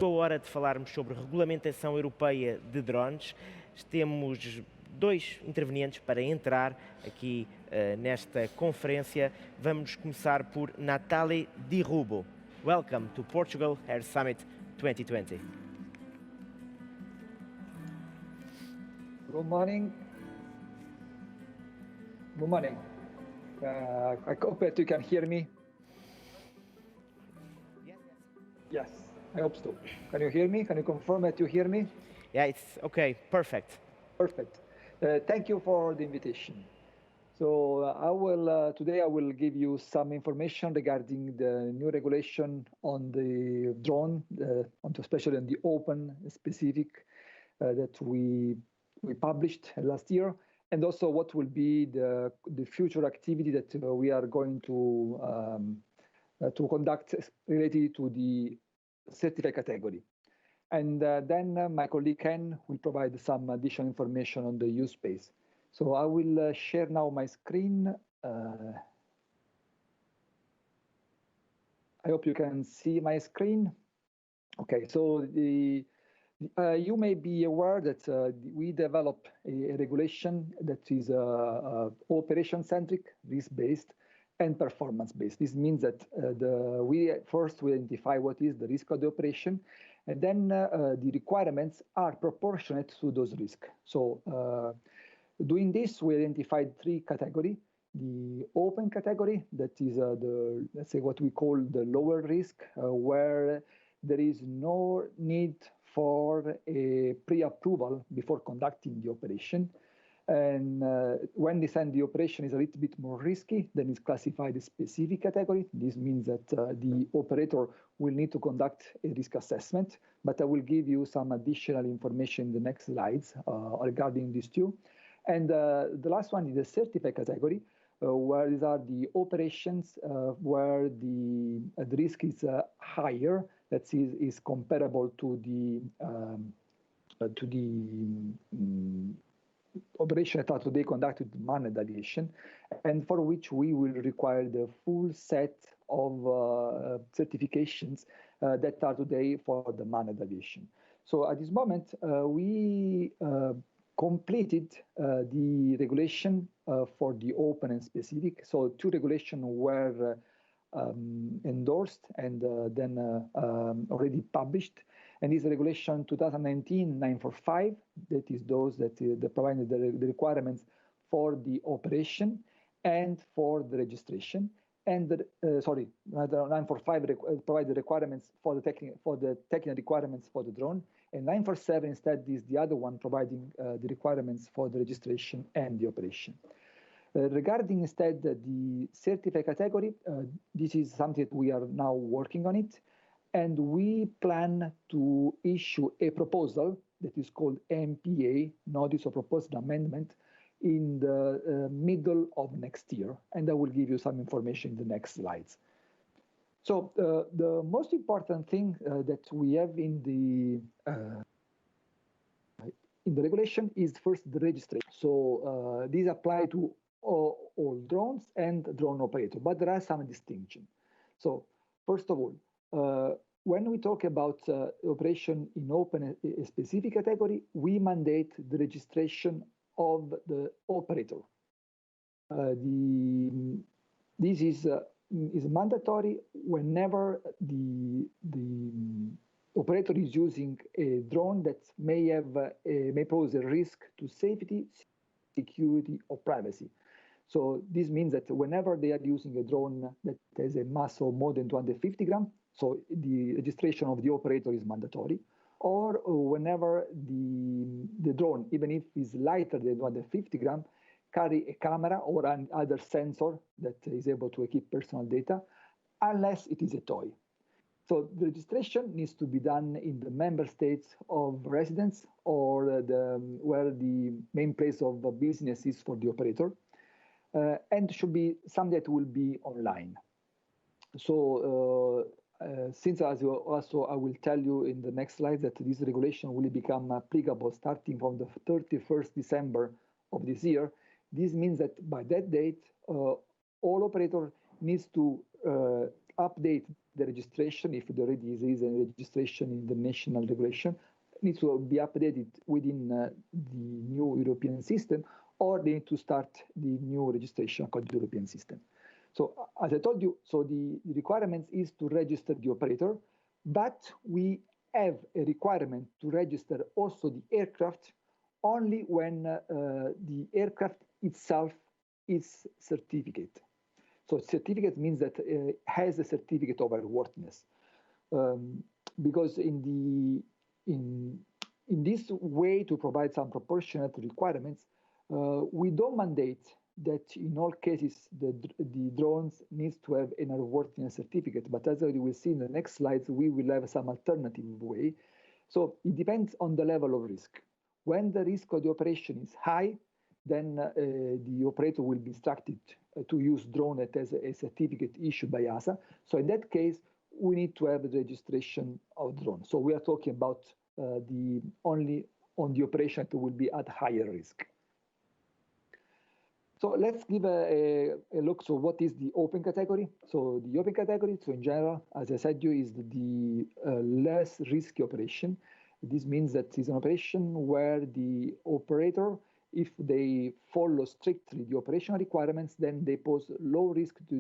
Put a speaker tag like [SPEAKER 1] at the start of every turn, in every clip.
[SPEAKER 1] Chegou a hora de falarmos sobre regulamentação europeia de drones. Temos dois intervenientes para entrar aqui nesta conferência. Vamos começar por Natale de Rubbo. Welcome to Portugal Air Summit 2020.
[SPEAKER 2] Good morning. Good morning. I hope that you can hear me. Yes, I hope so. Can you hear me? Can you confirm that you hear me?
[SPEAKER 1] Yeah, it's okay. Perfect.
[SPEAKER 2] Perfect. Thank you for the invitation. So today I will give you some information regarding the new regulation on the drone, especially on the open specific that we published last year, and also what will be the future activity that we are going to conduct related to the certified category. And then my colleague Ken will provide some additional information on the Usebased. So I will share now my screen. I hope you can see my screen. Okay, so you may be aware that we developed a regulation that is operation-centric, risk-based, and performance-based. This means that we first identify what is the risk of the operation, and then the requirements are proportionate to those risks. So doing this, we identified three categories. The open category, that is let's say what we call the lower risk, where there is no need for a pre-approval before conducting the operation. And when the operation is a little bit more risky, then it's classified as specific category. This means that the operator will need to conduct a risk assessment, but I will give you some additional information in the next slides regarding these two. And the last one is the certified category, where these are the operations where the risk is higher, that is comparable to the operation that are today conducted in manned aviation, and for which we will require the full set of certifications that are today for the manned aviation. So at this moment, we completed the regulation for the open and specific. So two regulations were endorsed and then already published. And this regulation 2019-945, that is those that provide the requirements for the operation and for the registration. And 945 provide the requirements for the technical requirements for the drone, and 947 instead is the other one providing the requirements for the registration and the operation. Regarding instead the certified category, this is something that we are now working on it, and we plan to issue a proposal that is called MPA, Notice of Proposed Amendment, in the middle of next year, and I will give you some information in the next slides. So the most important thing that we have in the regulation is first the registration. So these apply to all drones and drone operators, but there are some distinctions. So first of all, when we talk about operation in open specific category, we mandate the registration of the operator. This is mandatory whenever the operator is using a drone that may pose a risk to safety, security, or privacy. So this means that whenever they are using a drone that has a mass of more than 250 grams, so the registration of the operator is mandatory, or whenever the drone, even if it's lighter than 250 grams, carry a camera or other sensor that is able to keep personal data, unless it is a toy. So the registration needs to be done in the member states of residence or where the main place of business is for the operator, and should be something that will be online. So since as also I will tell you in the next slide that this regulation will become applicable starting from the 31st December of this year, this means that by that date, all operator needs to update the registration if there already is a registration in the national regulation, needs to be updated within the new European system, or they need to start the new registration according to the European system. So as I told you, so the requirements is to register the operator, but we have a requirement to register also the aircraft only when the aircraft itself is certificate. So certificate means that it has a certificate of airworthiness. Because in this way to provide some proportionate requirements, we don't mandate that in all cases the drones needs to have an airworthiness certificate. But as we will see in the next slides, we will have some alternative way. So it depends on the level of risk. When the risk of the operation is high, then the operator will be instructed to use drone that has a certificate issued by EASA. So in that case, we need to have the registration of drone. So we are talking about the only on the operation that will be at higher risk. So let's give a look. So what is the open category? So the open category, so in general, as I said, is the less risky operation. This means that it's an operation where the operator, if they follow strictly the operational requirements, then they pose low risk to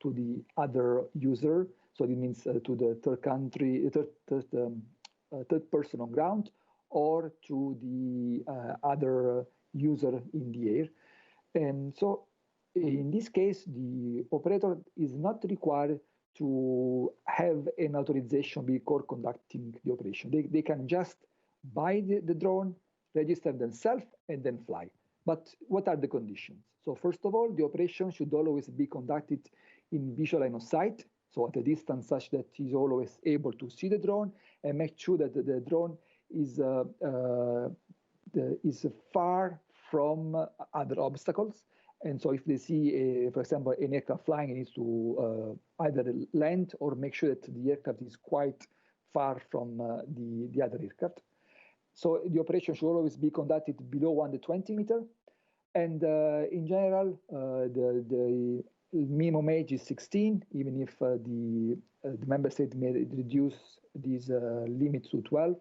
[SPEAKER 2] the other user. So it means to the third person on ground, or to the other user in the air. And so in this case, the operator is not required to have an authorization before conducting the operation. They can just buy the drone, register themselves, and then fly. But what are the conditions? So first of all, the operation should always be conducted in visual line of sight, so at a distance such that he's always able to see the drone, and make sure that the drone is far from other obstacles. And so if they see, for example, an aircraft flying, it needs to either land or make sure that the aircraft is quite far from the other aircraft. So the operation should always be conducted below 120 meters. And in general, the minimum age is 16, even if the member state may reduce these limits to 12.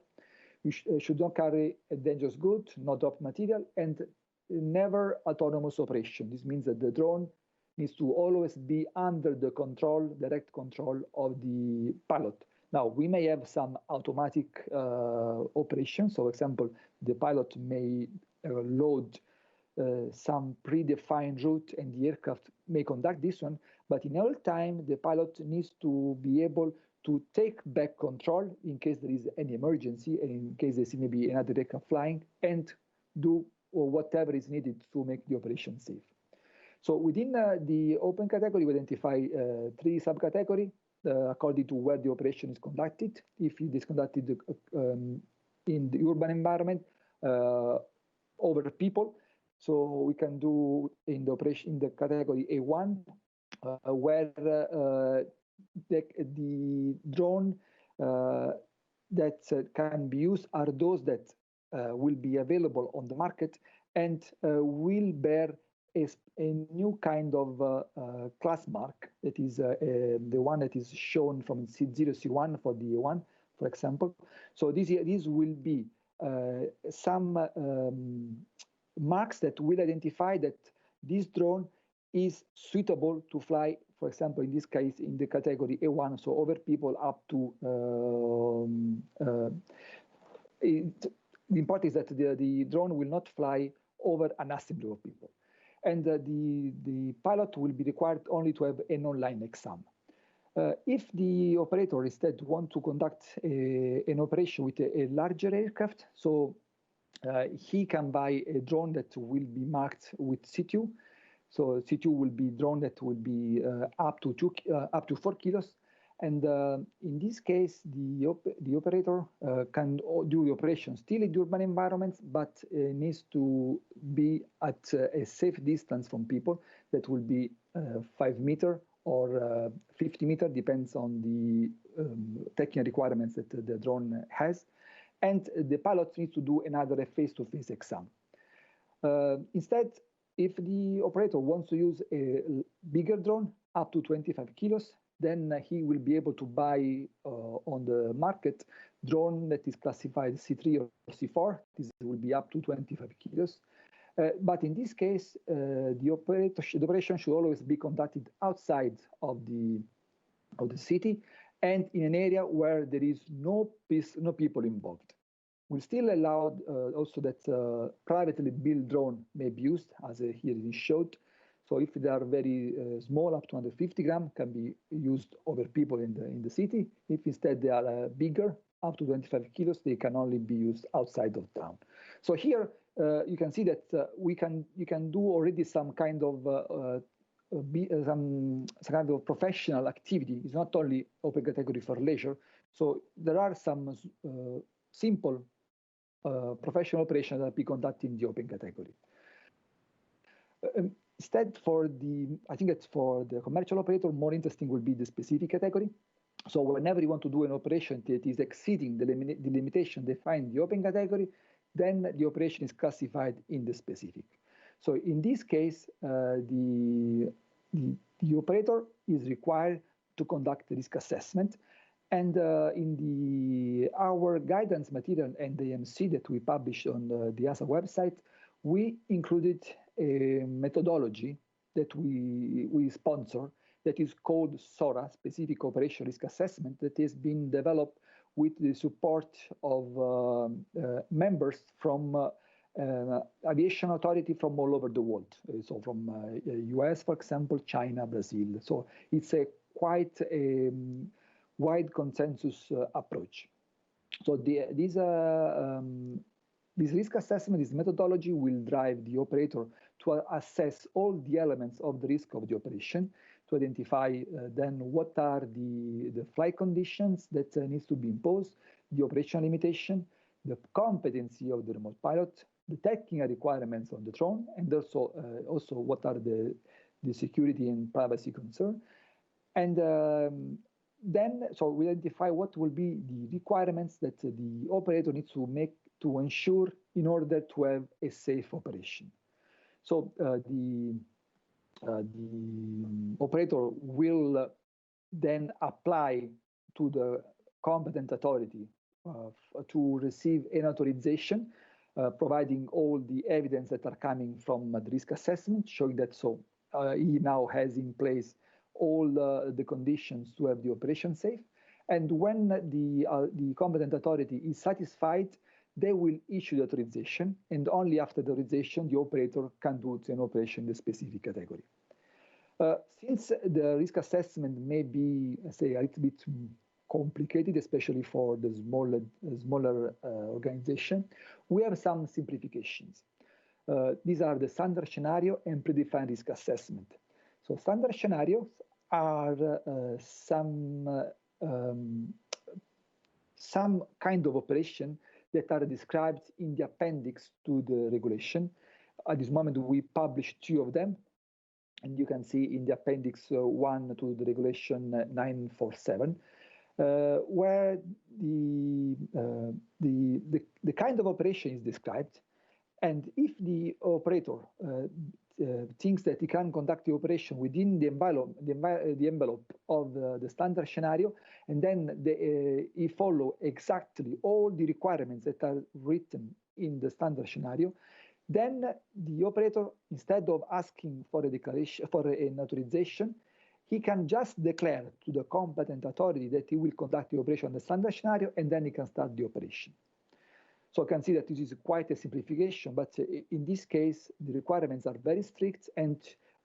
[SPEAKER 2] We should not carry a dangerous good, not drop material, and never autonomous operation. This means that the drone needs to always be under the control, direct control of the pilot. Now, we may have some automatic operations. So, for example, the pilot may load some predefined route and the aircraft may conduct this one. But in all time, the pilot needs to be able to take back control in case there is any emergency and in case there may be another aircraft flying, and do whatever is needed to make the operation safe. So within the open category, we identify 3 subcategories according to where the operation is conducted. If it is conducted in the urban environment, over people, so we can do in the operation in the category A1, where the drone that can be used are those that will be available on the market and will bear a new kind of class mark, that is the one that is shown from C0, C1 for the A1, for example. So these will be some marks that will identify that this drone is suitable to fly, for example, in this case, in the category A1, so over people up to, the important is that the drone will not fly over an assembly of people. And the pilot will be required only to have an online exam. If the operator instead want to conduct an operation with a larger aircraft, so he can buy a drone that will be marked with C2. So C2 will be drone that will be up to 4 kilos. And in this case, the operator can do the operation still in the urban environments, but needs to be at a safe distance from people. That will be 5 meters or 50 meters, depends on the technical requirements that the drone has. And the pilot needs to do another face-to-face exam. Instead, if the operator wants to use a bigger drone, up to 25 kilos, then he will be able to buy on the market drone that is classified C3 or C4. This will be up to 25 kilos. But in this case, the operation should always be conducted outside of the city and in an area where there is no people involved. We still allow also that privately built drone may be used, as here it is showed. So if they are very small, up to 150 grams, can be used over people in the city. If instead they are bigger, up to 25 kilos, they can only be used outside of town. So here you can see that you can do already some kind of some kind of professional activity. It's not only open category for leisure. So there are some simple professional operations that be conducted in the open category. Instead, I think that for the commercial operator, more interesting will be the specific category. So whenever you want to do an operation that is exceeding the limitation defined in the open category, then the operation is classified in the specific. So in this case, the operator is required to conduct a risk assessment. And in our guidance material and the MC that we published on the EASA website, we included a methodology that we sponsor that is called SORA, Specific Operation Risk Assessment, that has been developed with the support of members from aviation authority from all over the world. So from US, for example, China, Brazil. So it's a quite a wide consensus approach. So this risk assessment, this methodology will drive the operator to assess all the elements of the risk of the operation, to identify then what are the flight conditions that needs to be imposed, the operational limitation, the competency of the remote pilot, the technical requirements of the drone, and also what are the security and privacy concerns. And then, so we identify what will be the requirements that the operator needs to make to ensure in order to have a safe operation. So the operator will then apply to the competent authority to receive an authorization, providing all the evidence that are coming from the risk assessment, showing that he now has in place all the conditions to have the operation safe. And when the competent authority is satisfied, they will issue the authorization, and only after the authorization, the operator can do an operation in the specific category. Since the risk assessment may be, say, a little bit complicated, especially for the smaller organization, we have some simplifications. These are the standard scenario and predefined risk assessment. So standard scenarios are some kind of operation that are described in the appendix to the regulation. At this moment, we published 2 of them, and you can see in the appendix 1 to the regulation 947, where the kind of operation is described, and if the operator thinks that he can conduct the operation within the envelope of the standard scenario, and then he follow exactly all the requirements that are written in the standard scenario, then the operator, instead of asking for a declaration, for an authorization, he can just declare to the competent authority that he will conduct the operation on the standard scenario, and then he can start the operation. So you can see that this is quite a simplification, but in this case, the requirements are very strict and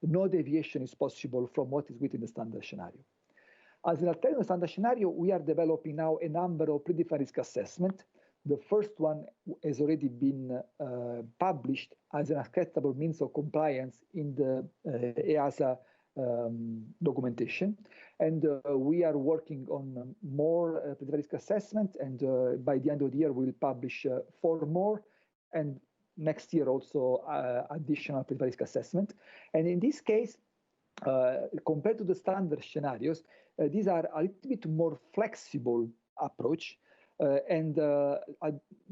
[SPEAKER 2] no deviation is possible from what is within the standard scenario. As an alternative standard scenario, we are developing now a number of predefined risk assessment. The first one has already been published as an acceptable means of compliance in the EASA documentation, and we are working on more predefined risk assessment, and by the end of the year we'll publish 4 more, and next year also additional predefined risk assessment. And in this case, compared to the standard scenarios, these are a little bit more flexible approach, and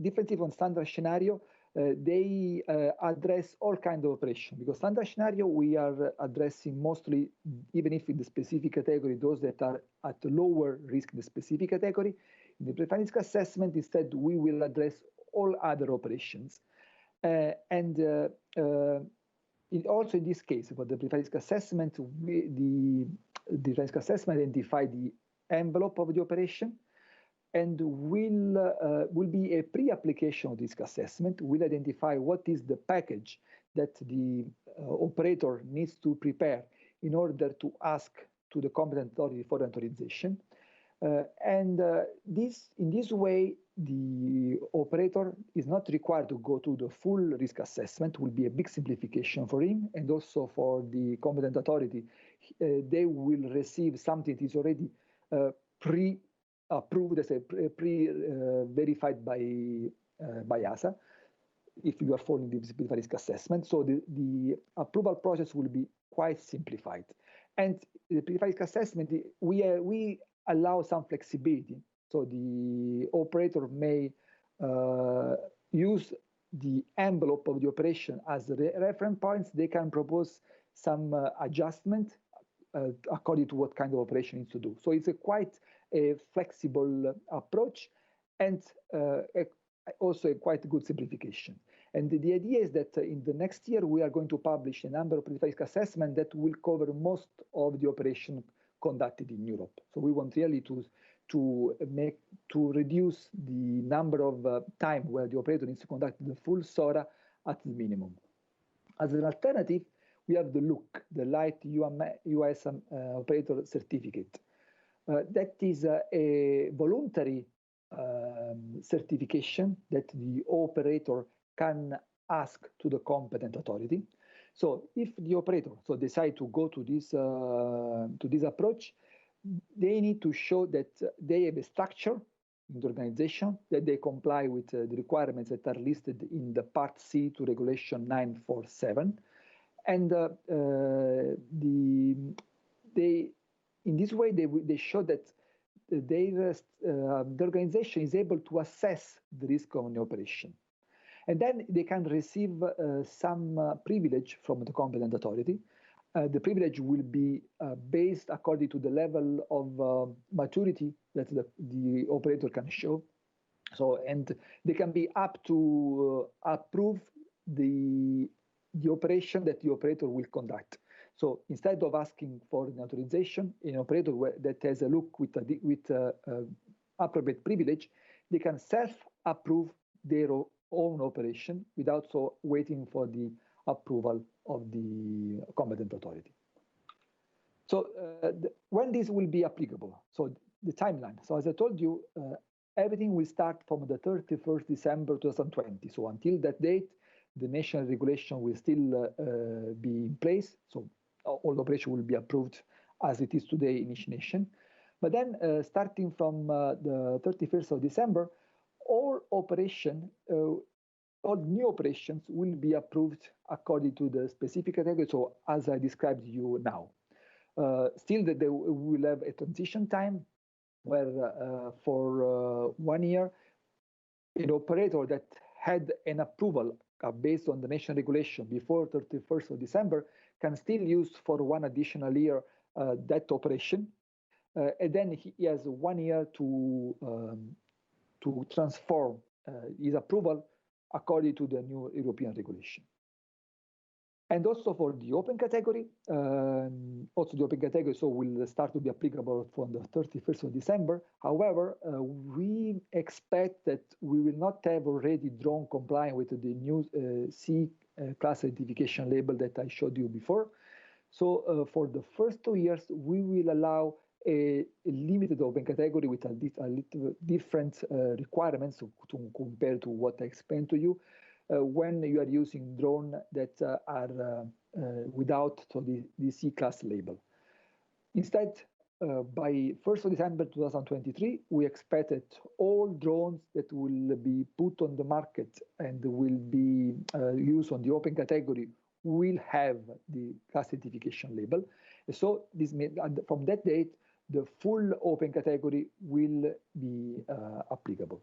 [SPEAKER 2] differently from standard scenario, they address all kinds of operations. Because standard scenario, we are addressing mostly, even if in the specific category, those that are at lower risk in the specific category. In the predefined risk assessment, instead, we will address all other operations. Also in this case, for the predefined risk assessment, the risk assessment identify the envelope of the operation, and will be a pre-application of risk assessment, will identify what is the package that the operator needs to prepare in order to ask to the competent authority for authorization. In this way, the operator is not required to go to the full risk assessment, will be a big simplification for him, and also for the competent authority. They will receive something that is already pre-approved, as a pre-verified by EASA, if you are following the risk assessment. So the approval process will be quite simplified. And the risk assessment, we allow some flexibility. So the operator may use the envelope of the operation as the reference points. They can propose some adjustment according to what kind of operation needs to do. So it's quite a flexible approach, and also a quite good simplification. And the idea is that in the next year, we are going to publish a number of risk assessments that will cover most of the operation conducted in Europe. So we want really to reduce the number of time where the operator needs to conduct the full SORA at the minimum. As an alternative, we have the LUC, the Light UASA Operator Certificate. That is a voluntary certification that the operator can ask to the competent authority. So if the operator decide to go to this approach, they need to show that they have a structure in the organization, that they comply with the requirements that are listed in the Part C to Regulation 947, and in this way they show that the organization is able to assess the risk of an operation. And then they can receive some privilege from the competent authority. The privilege will be based according to the level of maturity that the operator can show. So, and they can be up to approve the operation that the operator will conduct. So instead of asking for an authorization, an operator that has a look with appropriate privilege, they can self-approve their own operation without waiting for the approval of the competent authority. So when this will be applicable? So the timeline. So as I told you, everything will start from the 31st December 2020. So until that date, the national regulation will still be in place. So all the operation will be approved as it is today in each nation. But then starting from the 31st of December, all new operations will be approved according to the specific category. So as I described to you now, still that they will have a transition time where for 1 year, an operator that had an approval based on the national regulation before 31st of December can still use for 1 additional year that operation. And then he has 1 year to transform his approval according to the new European regulation. And also for the open category, will start to be applicable from the 31st of December. However, we expect that we will not have already drawn compliant with the new C class identification label that I showed you before. So for the first 2 years, we will allow a limited open category with a little different requirements to compare to what I explained to you when you are using drones that are without the C class label. Instead, by 1st of December 2023, we expect that all drones that will be put on the market and will be used on the open category will have the class identification label. So this means from that date, the full open category will be applicable.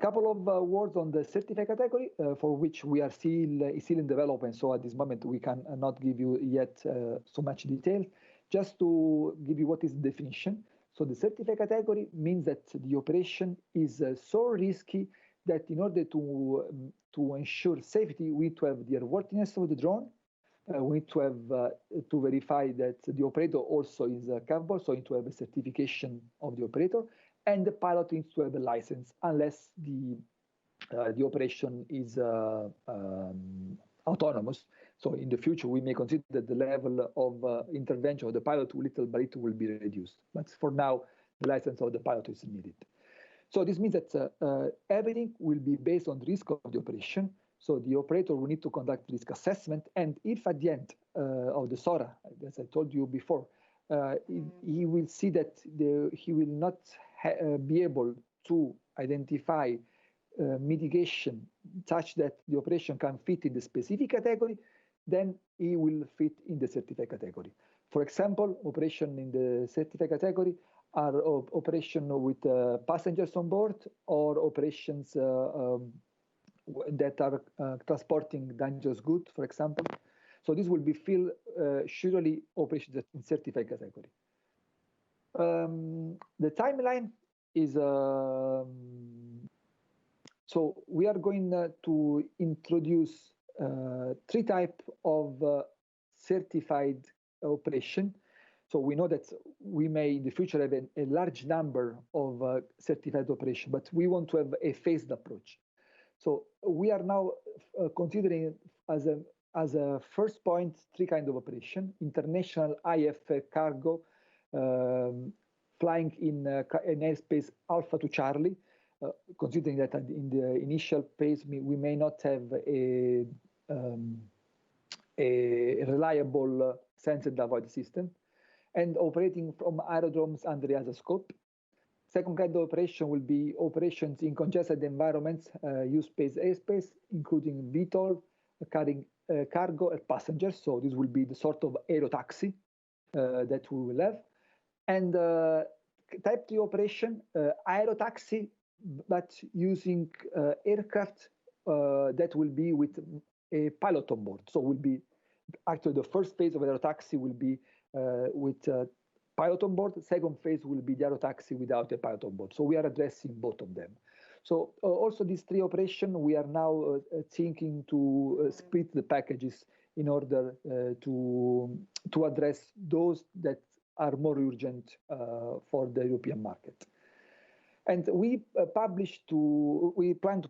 [SPEAKER 2] Couple of words on the certificate category, for which we are still in development. So at this moment, we can not give you yet so much detail. Just to give you what is the definition. So the certificate category means that the operation is so risky that in order to ensure safety, we need to have the airworthiness of the drone. We need to have to verify that the operator also is capable, so we need to have a certification of the operator, and the pilot needs to have a license, unless the operation is autonomous. So in the future, we may consider that the level of intervention of the pilot little by little will be reduced. But for now, the license of the pilot is needed. So this means that everything will be based on the risk of the operation. So the operator will need to conduct risk assessment. And if at the end of the SORA, as I told you before, he will see that he will not be able to identify mitigation such that the operation can fit in the specific category, then he will fit in the certificate category. For example, operation in the certificate category are operation with passengers on board, or operations that are transporting dangerous goods, for example. So this will be filled surely operations in certificate category. The timeline is so we are going to introduce 3 types of certified operation. So we know that we may in the future have a large number of certified operation, but we want to have a phased approach. So we are now considering as a first point 3 kinds of operation: international IF cargo, flying in an airspace Alpha to Charlie, considering that in the initial phase we may not have a reliable sense and avoid system, and operating from aerodromes under the EASA scope. Second kind of operation will be operations in congested environments, Usebased airspace, including VTOL, carrying cargo and passengers. So this will be the sort of aero taxi that we will have. And type 3 operation, aero taxi, but using aircraft that will be with a pilot on board. So will be actually the first phase of aero taxi will be with pilot on board. The second phase will be the aero taxi without a pilot on board. So we are addressing both of them. So also these 3 operations, we are now thinking to split the packages in order to address those that are more urgent for the European market. And we plan to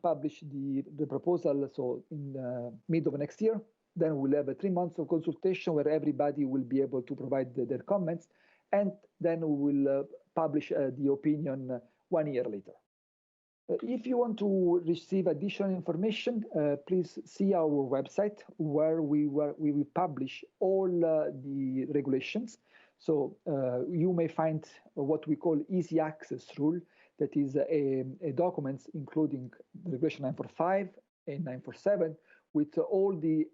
[SPEAKER 2] publish the proposal so in mid of next year. Then we'll have 3 months of consultation where everybody will be able to provide their comments, and then we will publish the opinion 1 year later. If you want to receive additional information, please see our website where we will publish all the regulations. So you may find what we call easy access rule, that is a document including the regulation 945 and 947 with all the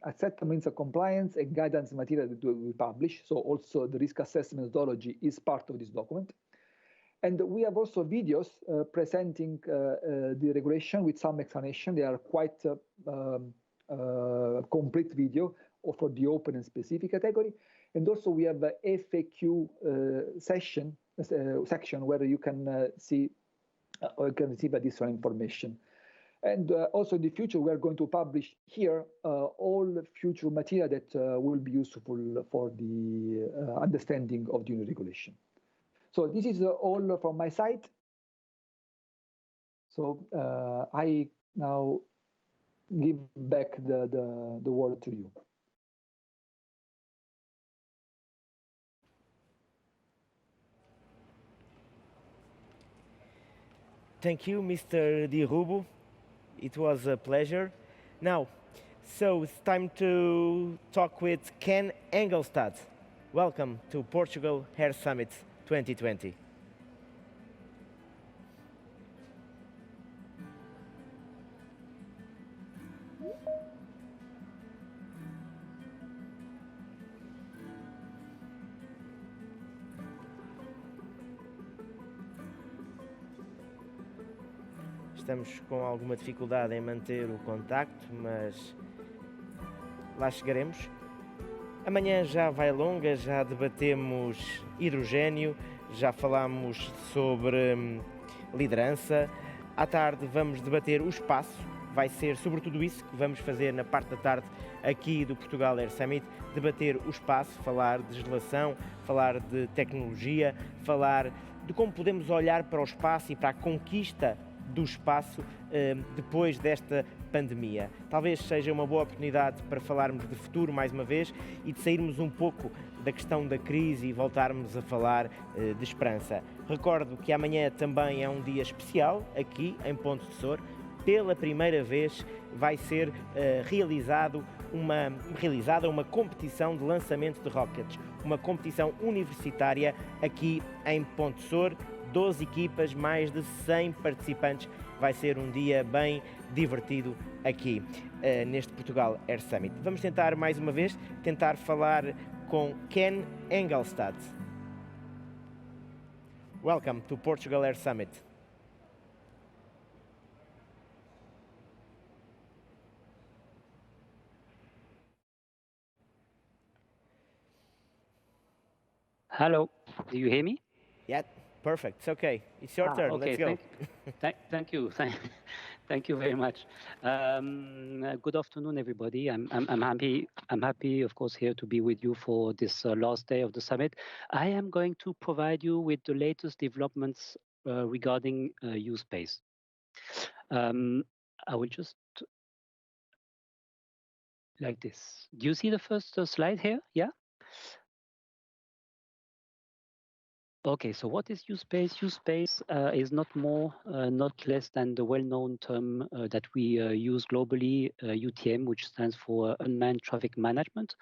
[SPEAKER 2] acceptable means of compliance and guidance material that we publish. So also the risk assessment methodology is part of this document. And we have also videos presenting the regulation with some explanation. They are quite complete video for the open and specific category. And also we have a FAQ section where you can see or you can receive additional information. And also in the future, we are going to publish here all future material that will be useful for the understanding of the new regulation. So this is all from my side. So I now give back the word to you.
[SPEAKER 1] Thank you, Mr. Di Rubbo. It was a pleasure. Now, so it's time to talk with Ken Engelstad. Welcome to Portugal Air Summit 2020. Estamos com alguma dificuldade em manter o contacto, mas lá chegaremos. Amanhã já vai longa, já debatemos hidrogénio, já falámos sobre liderança. À tarde vamos debater o espaço. Vai ser sobretudo isso que vamos fazer na parte da tarde aqui do Portugal Air Summit, debater o espaço, falar de legislação, falar de tecnologia, falar de como podemos olhar para o espaço e para a conquista do espaço depois desta pandemia. Talvez seja uma boa oportunidade para falarmos de futuro mais uma vez e de sairmos um pouco da questão da crise e voltarmos a falar de esperança. Recordo que amanhã também é um dia especial aqui em Ponte de Sor. Pela primeira vez vai ser realizada uma competição de lançamento de rockets, uma competição universitária aqui em Ponte de Sor. 12 equipas, mais de 100 participantes. Vai ser um dia bem divertido aqui neste Portugal Air Summit. Vamos tentar mais uma vez falar com Ken Engelstad. Welcome to Portugal Air Summit.
[SPEAKER 3] Hello, do you hear me?
[SPEAKER 1] Yeah, perfect. It's okay. It's your turn.
[SPEAKER 3] Okay,
[SPEAKER 1] Let's go.
[SPEAKER 3] Thank you. Thank you very much. Good afternoon, everybody. I'm happy, of course, here to be with you for this last day of the summit. I am going to provide you with the latest developments regarding Usebased. I will just like this. Do you see the first slide here? Yeah. Okay, so what is Usebased? Usebased is not more, not less than the well-known term that we use globally, UTM, which stands for Unmanned Traffic Management.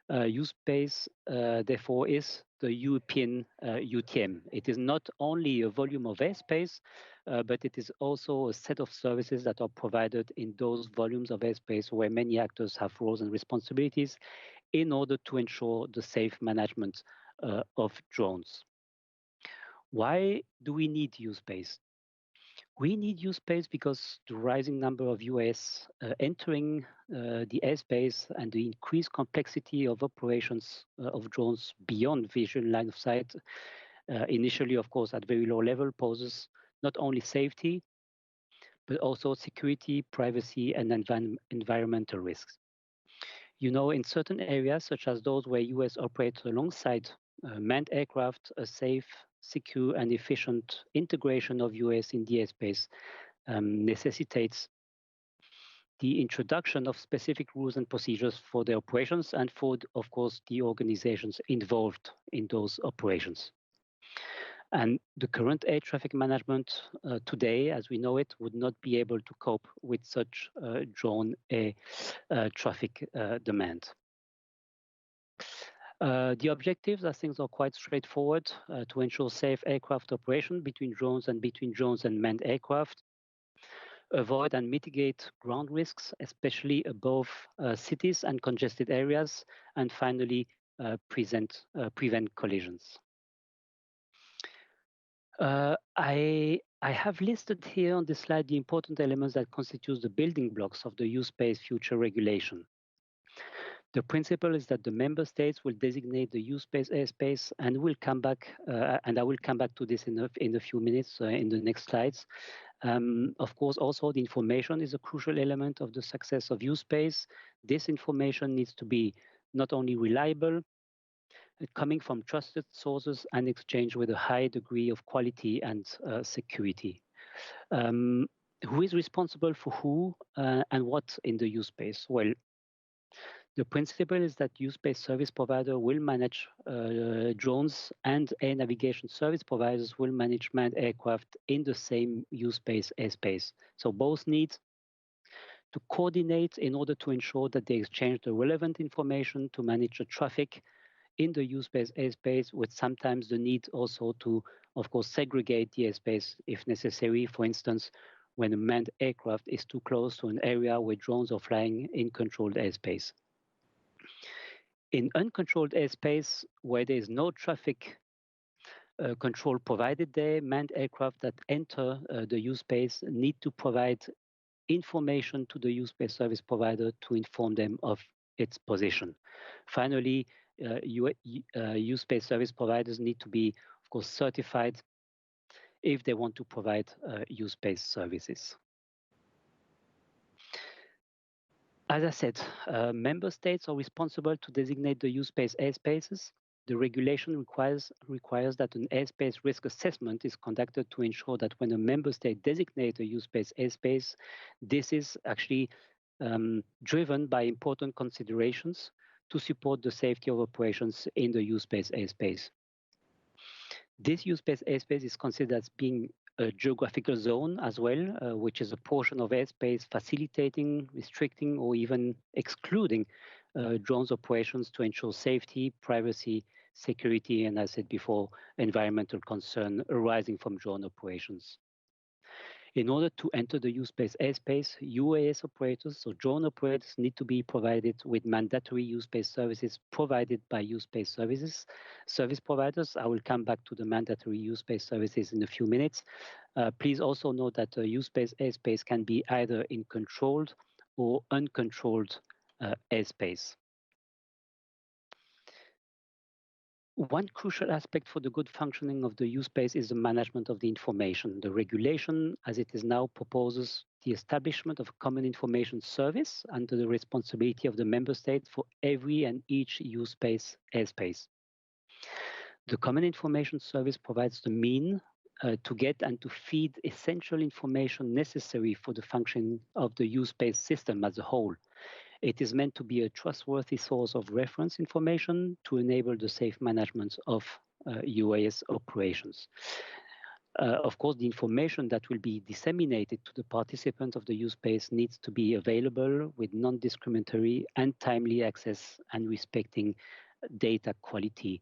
[SPEAKER 3] Usebased, therefore, is the European UTM. It is not only a volume of airspace, but it is also a set of services that are provided in those volumes of airspace where many actors have roles and responsibilities in order to ensure the safe management of drones. Why do we need Usebased? We need Usebased because the rising number of UAS entering the airspace and the increased complexity of operations of drones beyond visual line of sight, initially, of course, at very low level, poses not only safety, but also security, privacy, and environmental risks. You know, in certain areas, such as those where US operate alongside manned aircraft, a safe, secure, and efficient integration of US in the airspace necessitates the introduction of specific rules and procedures for the operations and for, of course, the organizations involved in those operations. And the current air traffic management today, as we know it, would not be able to cope with such drone air traffic demand. The objectives, I think, are quite straightforward: to ensure safe aircraft operation between drones and manned aircraft, avoid and mitigate ground risks, especially above cities and congested areas, and finally, prevent collisions. I have listed here on this slide the important elements that constitute the building blocks of the Usebased future regulation. The principle is that the member states will designate the Usebased airspace, and we'll come back, and I will come back to this in a few minutes in the next slides. Of course, also the information is a crucial element of the success of Usebased. This information needs to be not only reliable, coming from trusted sources and exchanged with a high degree of quality and security. Who is responsible for who and what in the Usebased? Well, the principle is that Usebased service provider will manage drones, and air navigation service providers will manage manned aircraft in the same Usebased airspace. So both need to coordinate in order to ensure that they exchange the relevant information to manage the traffic in the Usebased airspace, with sometimes the need also to, of course, segregate the airspace if necessary. For instance, when a manned aircraft is too close to an area where drones are flying in controlled airspace. In uncontrolled airspace, where there is no traffic control provided there. Manned aircraft that enter the use space need to provide information to the use space service provider to inform them of its position. Finally, use space service providers need to be, of course, certified if they want to provide use space services. As I said, member states are responsible to designate the use space airspaces. The regulation requires that an airspace risk assessment is conducted to ensure that when a member state designates a use space airspace, this is actually driven by important considerations to support the safety of operations in the use space airspace. This use space airspace is considered as being a geographical zone as well, which is a portion of airspace facilitating, restricting, or even excluding drones operations to ensure safety, privacy, security, and as I said before, environmental concern arising from drone operations. In order to enter the use space airspace, UAS operators, so drone operators, need to be provided with mandatory use space services provided by use space service providers. I will come back to the mandatory use space services in a few minutes. Please also note that the use space airspace can be either in controlled or uncontrolled airspace. One crucial aspect for the good functioning of the use space is the management of the information. The regulation, as it is now, proposes the establishment of a common information service under the responsibility of the member state for every and each use space airspace. The common information service provides the mean to get and to feed essential information necessary for the function of the use space system as a whole. It is meant to be a trustworthy source of reference information to enable the safe management of UAS operations. Of course, the information that will be disseminated to the participants of the use space needs to be available with non-discriminatory and timely access and respecting data quality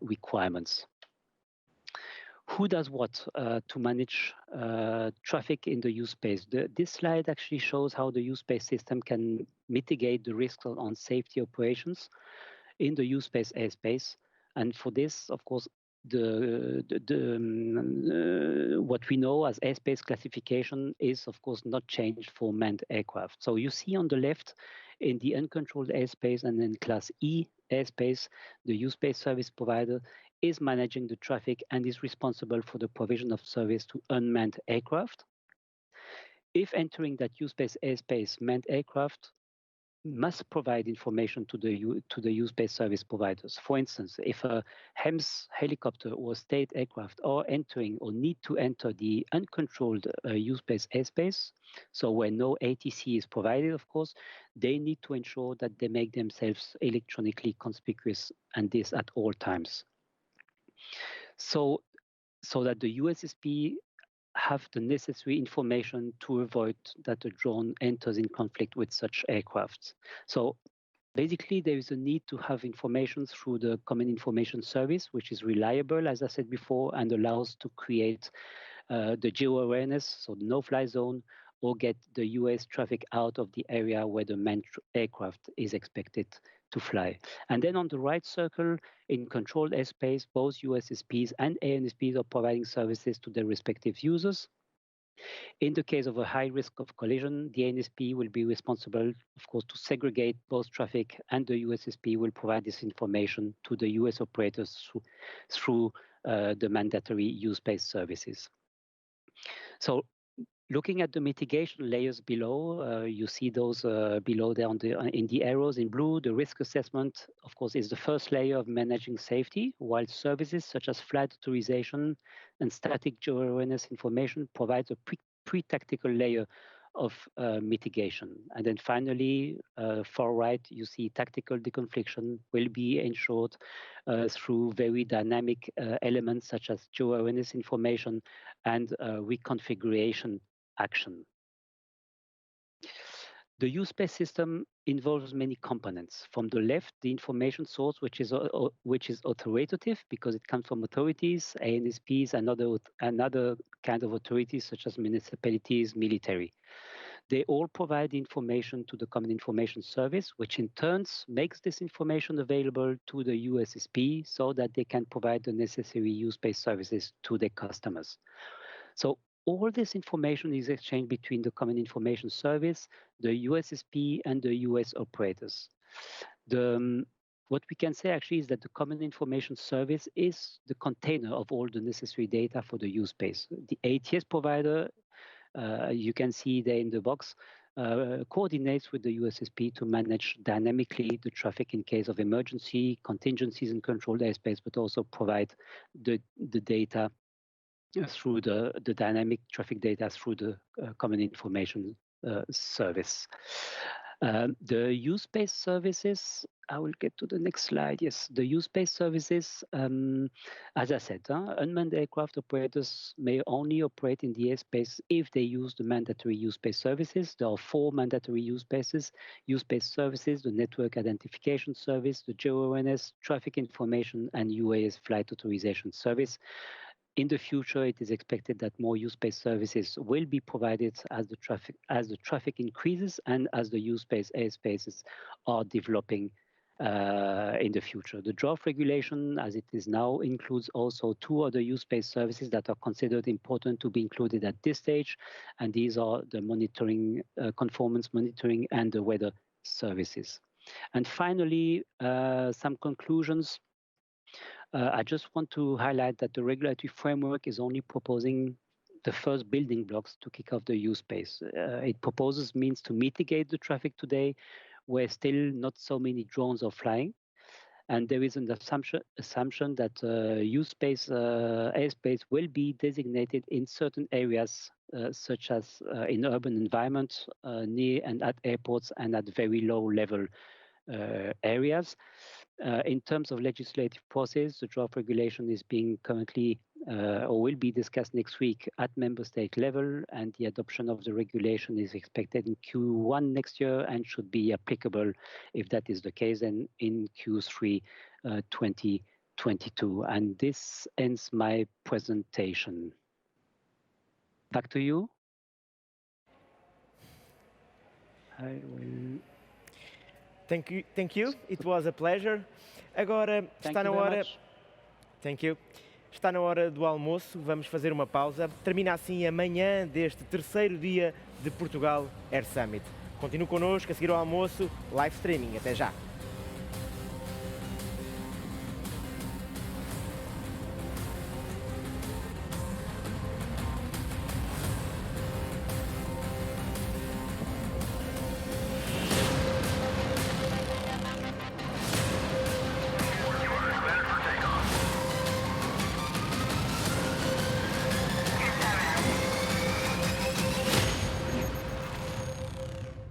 [SPEAKER 3] requirements. Who does what to manage traffic in the use space? This slide actually shows how the use space system can mitigate the risks on safety operations in the use space airspace. And for this, of course, what we know as airspace classification is, of course, not changed for manned aircraft. So you see on the left, in the uncontrolled airspace and in Class E airspace, the use space service provider is managing the traffic and is responsible for the provision of service to unmanned aircraft. If entering that use space airspace, manned aircraft must provide information to the use space service providers. For instance, if a HEMS helicopter or state aircraft are entering or need to enter the uncontrolled use space airspace, so where no ATC is provided, of course, they need to ensure that they make themselves electronically conspicuous, and this at all times. So that the USSP have the necessary information to avoid that the drone enters in conflict with such aircraft. So basically, there is a need to have information through the Common Information Service, which is reliable, as I said before, and allows to create the geo-awareness, so the no-fly zone, or get the US traffic out of the area where the manned aircraft is expected to fly. And then on the right circle, in controlled airspace, both USSPs and ANSPs are providing services to their respective users. In the case of a high risk of collision, the ANSP will be responsible, of course, to segregate both traffic, and the USSP will provide this information to the US operators through the mandatory use-based services. So looking at the mitigation layers below, you see those below there in the arrows in blue. The risk assessment, of course, is the first layer of managing safety, while services such as flight authorization and static geo-awareness information provides a pre-tactical layer of mitigation. And then finally, far right, you see tactical deconfliction will be ensured through very dynamic elements such as geo-awareness information and reconfiguration action. The use space system involves many components. From the left, the information source, which is authoritative because it comes from authorities, ANSPs, and other kind of authorities such as municipalities, military. They all provide information to the Common Information Service, which in turn makes this information available to the USSP so that they can provide the necessary use-based services to their customers. So all this information is exchanged between the Common Information Service, the USSP, and the US operators. What we can say actually is that the Common Information Service is the container of all the necessary data for the use base. The ATS provider, you can see there in the box, coordinates with the USSP to manage dynamically the traffic in case of emergency, contingencies in controlled airspace, but also provide the data through the dynamic traffic data through the Common Information Service. The use-based services, I will get to the next slide. Yes, the use-based services, as I said, unmanned aircraft operators may only operate in the airspace if they use the mandatory use-based services. There are 4 mandatory use-based services: the Network Identification Service, the GeoAwareness, Traffic Information, and UAS Flight Authorization Service. In the future, it is expected that more use-based services will be provided as the traffic increases and as the use-based airspaces are developing in the future. The draft regulation, as it is now, includes also 2 other use-based services that are considered important to be included at this stage, and these are the monitoring, conformance monitoring, and the weather services. And finally, some conclusions. I just want to highlight that the regulatory framework is only proposing the first building blocks to kick off the use space. It proposes means to mitigate the traffic today, where still not so many drones are flying. And there is an assumption that airspace will be designated in certain areas, such as in urban environments, near and at airports, and at very low level areas. In terms of legislative process, the draft regulation is being currently or will be discussed next week at member state level, and the adoption of the regulation is expected in Q1 next year and should be applicable, if that is the case, then in Q3 2022. And this ends my presentation. Back to you. I will...
[SPEAKER 1] Thank you. It was a pleasure. Agora está na hora. Thank you. Está na hora do almoço. Vamos fazer uma pausa. Termina assim a manhã deste terceiro dia de Portugal Air Summit. Continue connosco a seguir ao almoço, live streaming. Até já.